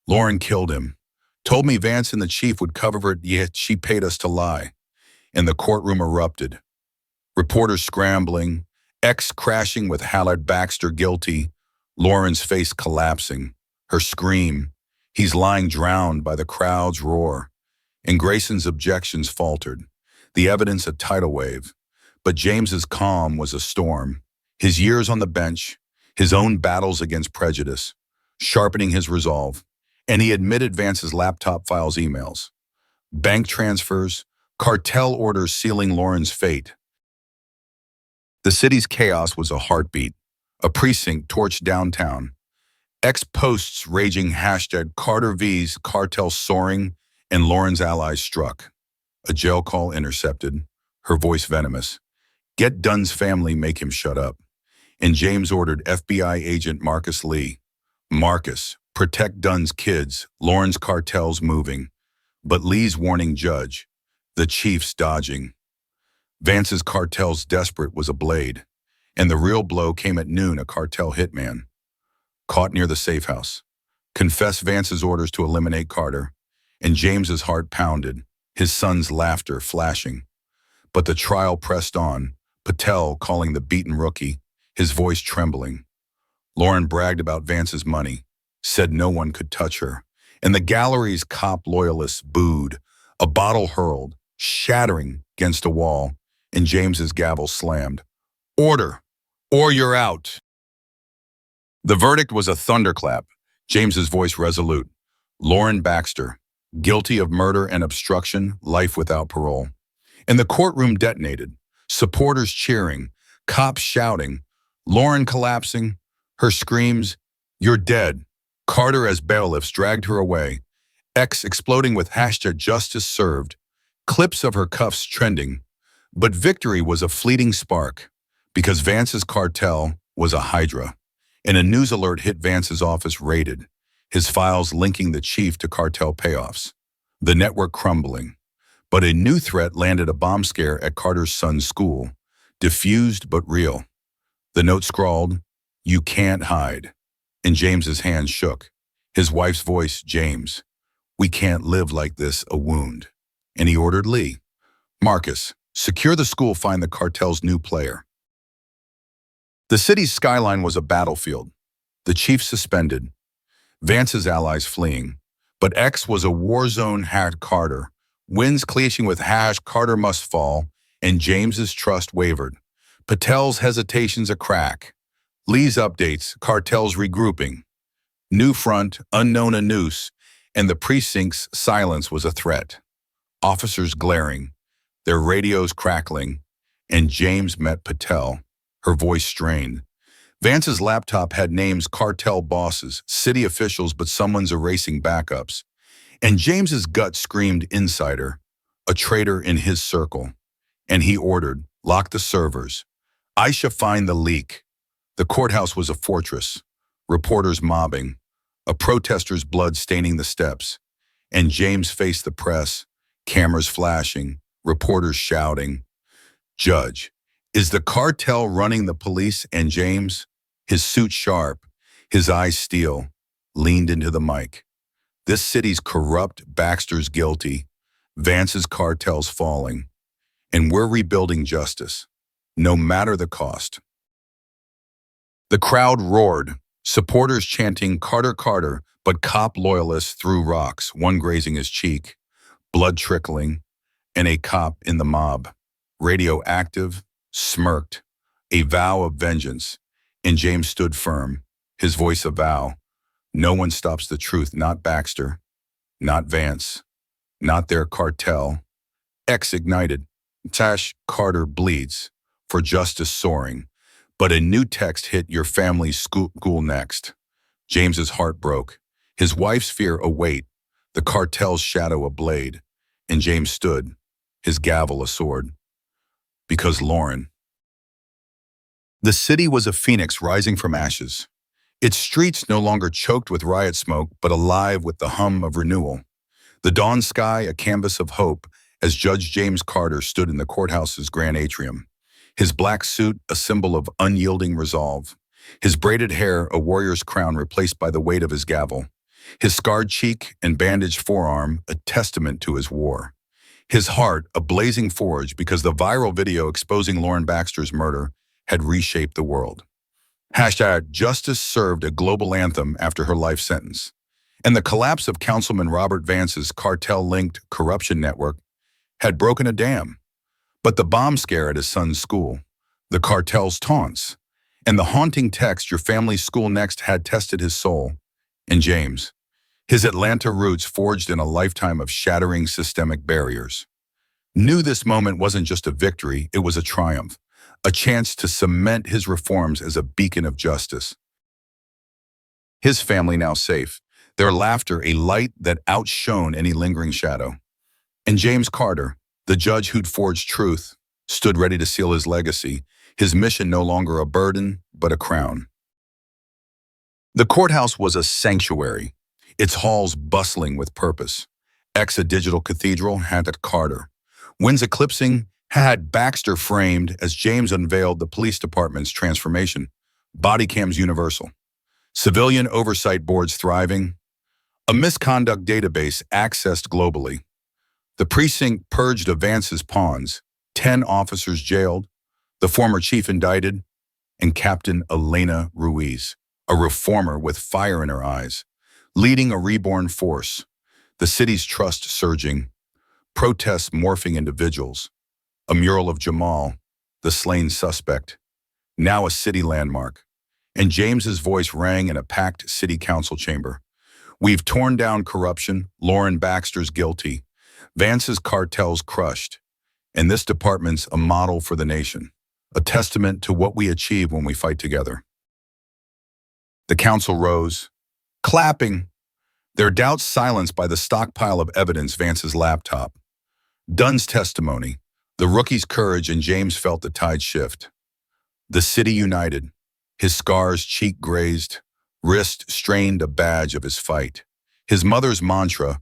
"Lauren killed him. Told me Vance and the chief would cover it, yet she paid us to lie." And the courtroom erupted. Reporters scrambling, X crashing with Baxter guilty, Lauren's face collapsing, her scream, "He's lying," drowned by the crowd's roar. And Grayson's objections faltered, the evidence a tidal wave. But James's calm was a storm, his years on the bench, his own battles against prejudice, sharpening his resolve. And he admitted Vance's laptop files, emails, bank transfers, cartel orders sealing Lauren's fate. The city's chaos was a heartbeat, a precinct torched downtown. X posts raging #Carter vs. cartel soaring, and Lauren's allies struck. A jail call intercepted, her voice venomous. Get Dunn's family, make him shut up. And James ordered FBI agent Marcus Lee. Marcus, protect Dunn's kids, Lauren's cartel's moving. But Lee's warning Judge, the chief's dodging. Vance's cartel's desperate was a blade. And the real blow came at noon, a cartel hitman. Caught near the safe house. Confessed Vance's orders to eliminate Carter. And James's heart pounded, his son's laughter flashing. But the trial pressed on, Patel calling the beaten rookie, his voice trembling. Lauren bragged about Vance's money, said no one could touch her. And the gallery's cop loyalists booed, a bottle hurled, shattering against a wall, and James's gavel slammed. Order, or you're out. The verdict was a thunderclap, James's voice resolute. Lauren Baxter, guilty of murder and obstruction, life without parole. And the courtroom detonated, supporters cheering, cops shouting, Lauren collapsing, her screams, "You're dead." Carter as bailiffs dragged her away, X exploding with #justice served, clips of her cuffs trending. But victory was a fleeting spark, because Vance's cartel was a hydra. And a news alert hit Vance's office raided, his files linking the chief to cartel payoffs. The network crumbling. But a new threat landed, a bomb scare at Carter's son's school, diffused but real. The note scrawled, "You can't hide." And James's hand shook. His wife's voice, "James, we can't live like this, a wound." And he ordered Lee, "Marcus, secure the school, find the cartel's new player." The city's skyline was a battlefield. The chief suspended, Vance's allies fleeing. But X was a war zone. Carter, winds clashing with Carter must fall, and James's trust wavered. Patel's hesitations a crack. Lee's updates, cartels regrouping. New front, unknown a noose, and the precinct's silence was a threat. Officers glaring, their radios crackling, and James met Patel, her voice strained. Vance's laptop had names, cartel bosses, city officials, but someone's erasing backups. And James's gut screamed insider, a traitor in his circle. And he ordered, lock the servers. I shall find the leak. The courthouse was a fortress, reporters mobbing, a protester's blood staining the steps. And James faced the press, cameras flashing, reporters shouting. Judge, is the cartel running the police? And James, his suit sharp, his eyes steel, leaned into the mic. This city's corrupt, Baxter's guilty, Vance's cartel's falling, and we're rebuilding justice, no matter the cost. The crowd roared, supporters chanting Carter, Carter, but cop loyalists threw rocks, one grazing his cheek, blood trickling, and a cop in the mob, radioactive, smirked, a vow of vengeance, and James stood firm, his voice a vow. No one stops the truth, not Baxter, not Vance, not their cartel. X ignited, Carter bleeds, for justice soaring. But a new text hit, your family's school next. James's heart broke, his wife's fear a weight, the cartel's shadow a blade, and James stood, his gavel a sword. Because Lauren. The city was a phoenix rising from ashes. Its streets no longer choked with riot smoke, but alive with the hum of renewal. The dawn sky a canvas of hope as Judge James Carter stood in the courthouse's grand atrium. His black suit a symbol of unyielding resolve. His braided hair a warrior's crown replaced by the weight of his gavel. His scarred cheek and bandaged forearm a testament to his war. His heart a blazing forge because the viral video exposing Lauren Baxter's murder had reshaped the world. #Justice served a global anthem after her life sentence. And the collapse of Councilman Robert Vance's cartel-linked corruption network had broken a dam. But the bomb scare at his son's school, the cartel's taunts, and the haunting text, your family's school next, had tested his soul. And James, his Atlanta roots forged in a lifetime of shattering systemic barriers, knew this moment wasn't just a victory, it was a triumph. A chance to cement his reforms as a beacon of justice. His family now safe, their laughter a light that outshone any lingering shadow. And James Carter, the judge who'd forged truth, stood ready to seal his legacy, his mission no longer a burden, but a crown. The courthouse was a sanctuary, its halls bustling with purpose. A digital cathedral had at Carter. Winds eclipsing had Baxter framed as James unveiled the police department's transformation. Body cams universal. Civilian oversight boards thriving. A misconduct database accessed globally. The precinct purged of Vance's pawns. 10 officers jailed, the former chief indicted, and Captain Elena Ruiz, a reformer with fire in her eyes, leading a reborn force. The city's trust surging, protests morphing into vigils. A mural of Jamal, the slain suspect, now a city landmark. And James's voice rang in a packed city council chamber. We've torn down corruption, Lauren Baxter's guilty, Vance's cartels crushed, and this department's a model for the nation, a testament to what we achieve when we fight together. The council rose, clapping, their doubts silenced by the stockpile of evidence Vance's laptop. Dunn's testimony, the rookie's courage, and James felt the tide shift. The city united, his scars cheek grazed, wrist strained, a badge of his fight. His mother's mantra,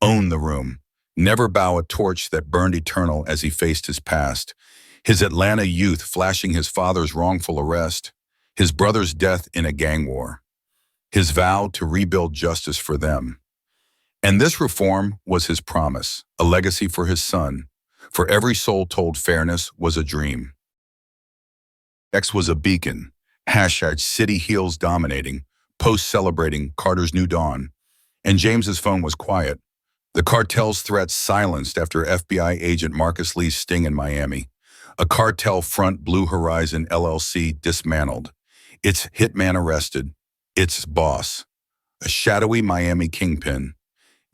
own the room, never bow, a torch that burned eternal as he faced his past. His Atlanta youth flashing his father's wrongful arrest, his brother's death in a gang war, his vow to rebuild justice for them. And this reform was his promise, a legacy for his son. For every soul told fairness was a dream. X was a beacon, hashtag city heels dominating, post celebrating Carter's new dawn. And James's phone was quiet. The cartel's threats silenced after FBI agent Marcus Lee's sting in Miami. A cartel front, Blue Horizon LLC, dismantled. Its hitman arrested. Its boss, a shadowy Miami kingpin,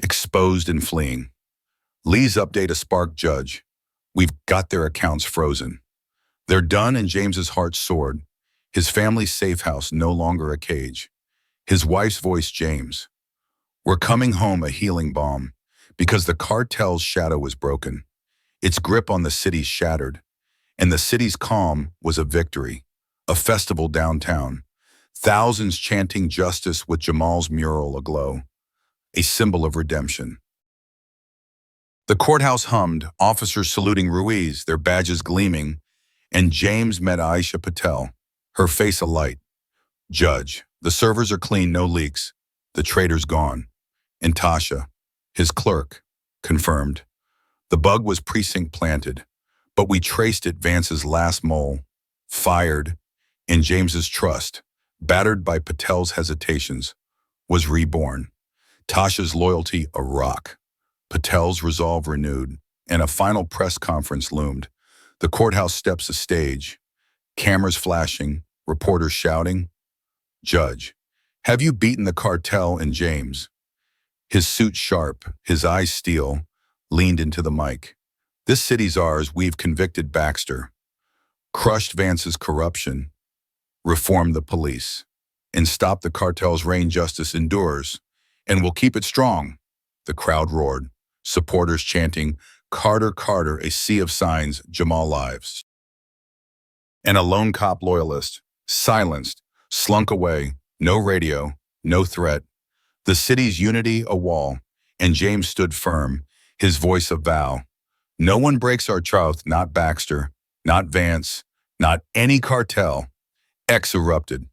exposed and fleeing. Lee's update, a spark judge. We've got their accounts frozen. They're done, and James's heart soared. His family's safe house no longer a cage. His wife's voice, James. We're coming home, a healing balm, because the cartel's shadow was broken. Its grip on the city shattered, and the city's calm was a victory, a festival downtown. Thousands chanting justice with Jamal's mural aglow, a symbol of redemption. The courthouse hummed, officers saluting Ruiz, their badges gleaming, and James met Aisha Patel, her face alight. Judge, the servers are clean, no leaks. The traitor's gone. And Tasha, his clerk, confirmed. The bug was precinct planted, but we traced it, Vance's last mole, fired, and James's trust, battered by Patel's hesitations, was reborn. Tasha's loyalty a rock, Patel's resolve renewed, and a final press conference loomed. The courthouse steps a stage, cameras flashing, reporters shouting. Judge, have you beaten the cartel? And James, his suit sharp, his eyes steel, leaned into the mic. This city's ours, we've convicted Baxter, crushed Vance's corruption, reformed the police, and stopped the cartel's reign. Justice endures, and we'll keep it strong. The crowd roared, supporters chanting, Carter, Carter, a sea of signs, Jamal lives. And a lone cop loyalist, silenced, slunk away, no radio, no threat. The city's unity a wall, and James stood firm, his voice a vow. No one breaks our troth, not Baxter, not Vance, not any cartel. X erupted.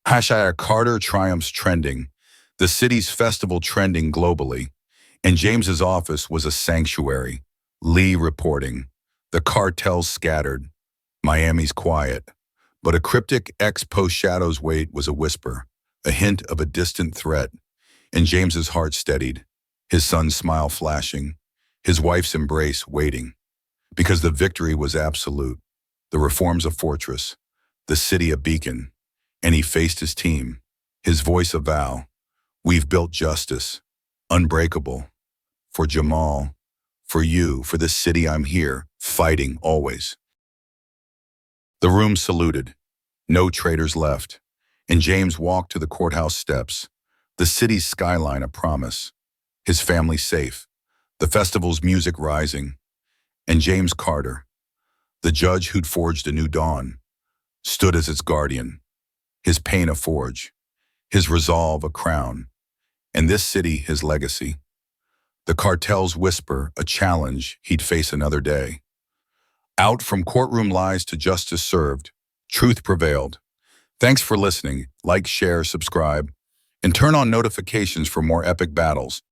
Hashtag Carter triumphs trending. The city's festival trending globally. And James's office was a sanctuary. Lee reporting. The cartels scattered. Miami's quiet. But a cryptic X post shadows wait was a whisper, a hint of a distant threat. And James's heart steadied, his son's smile flashing, his wife's embrace waiting. Because the victory was absolute, the reforms a fortress, the city a beacon. And he faced his team, his voice a vow. We've built justice, unbreakable. For Jamal, for you, for the city, I'm here, fighting always. The room saluted. No traitors left. And James walked to the courthouse steps. The city's skyline a promise. His family safe. The festival's music rising. And James Carter, The judge who'd forged a new dawn stood as its guardian, his pain a forge, his resolve a crown, and this city his legacy. The cartel's whisper a challenge he'd face another day. Out from courtroom lies to justice served, truth prevailed. Thanks for listening. Like, share, subscribe, and turn on notifications for more epic battles.